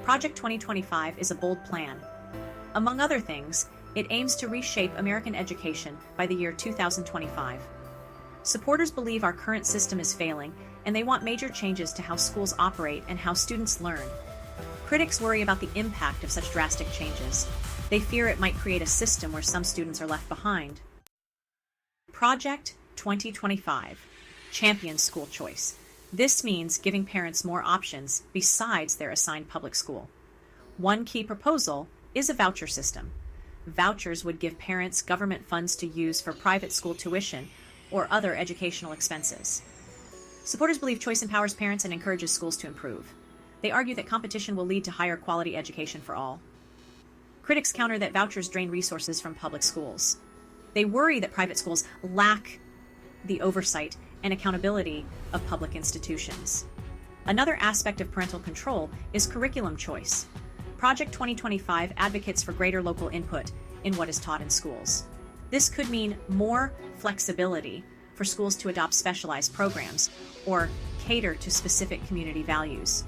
Project 2025 is a bold plan. Among other things, it aims to reshape American education by the year 2025. Supporters believe our current system is failing, and they want major changes to how schools operate and how students learn. Critics worry about the impact of such drastic changes. They fear it might create a system where some students are left behind. Project 2025 champions school choice. This means giving parents more options besides their assigned public school. One key proposal is a voucher system. Vouchers would give parents government funds to use for private school tuition or other educational expenses. Supporters believe choice empowers parents and encourages schools to improve. They argue that competition will lead to higher quality education for all. Critics counter that vouchers drain resources from public schools. They worry that private schools lack the oversight and accountability of public institutions. Another aspect of parental control is curriculum choice. Project 2025 advocates for greater local input in what is taught in schools. This could mean more flexibility for schools to adopt specialized programs or cater to specific community values.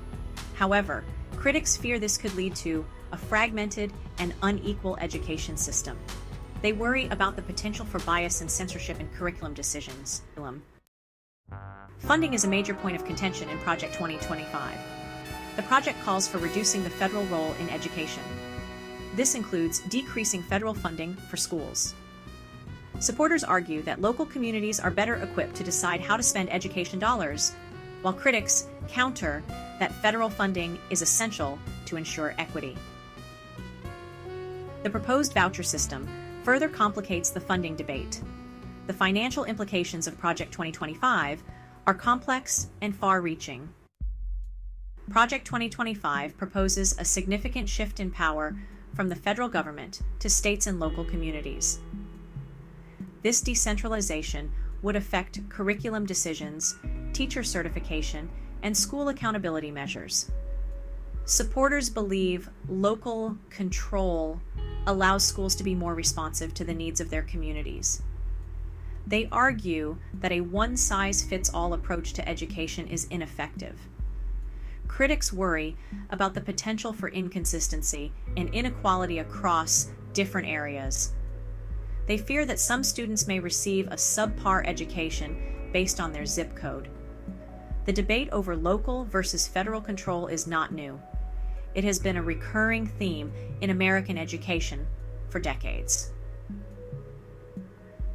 However, critics fear this could lead to a fragmented and unequal education system. They worry about the potential for bias and censorship in curriculum decisions. Funding is a major point of contention in Project 2025. The project calls for reducing the federal role in education. This includes decreasing federal funding for schools. Supporters argue that local communities are better equipped to decide how to spend education dollars, while critics counter that federal funding is essential to ensure equity. The proposed voucher system further complicates the funding debate. The financial implications of Project 2025 are complex and far-reaching. Project 2025 proposes a significant shift in power from the federal government to states and local communities. This decentralization would affect curriculum decisions, teacher certification, and school accountability measures. Supporters believe local control allows schools to be more responsive to the needs of their communities. They argue that a one-size-fits-all approach to education is ineffective. Critics worry about the potential for inconsistency and inequality across different areas. They fear that some students may receive a subpar education based on their zip code. The debate over local versus federal control is not new. It has been a recurring theme in American education for decades.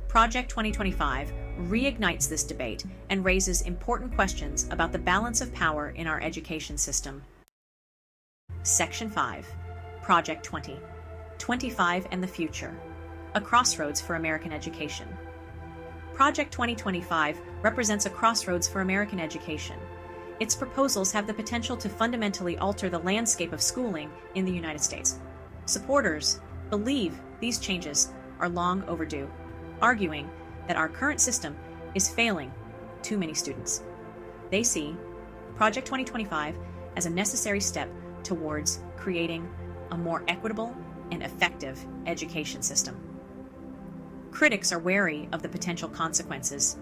Project 2025 reignites this debate and raises important questions about the balance of power in our education system. Section 5, Project 2025 and the Future, a crossroads for American education. Project 2025 represents a crossroads for American education. Its proposals have the potential to fundamentally alter the landscape of schooling in the United States. Supporters believe these changes are long overdue, arguing that our current system is failing too many students. They see Project 2025 as a necessary step towards creating a more equitable and effective education system. Critics are wary of the potential consequences.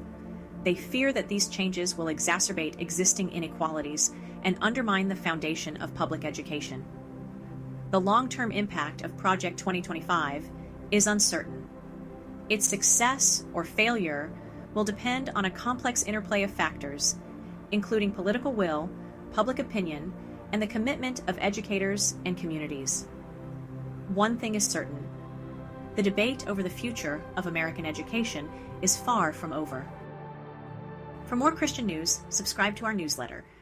They fear that these changes will exacerbate existing inequalities and undermine the foundation of public education. The long-term impact of Project 2025 is uncertain. Its success or failure will depend on a complex interplay of factors, including political will, public opinion, and the commitment of educators and communities. One thing is certain: the debate over the future of American education is far from over. For more Christian news, subscribe to our newsletter.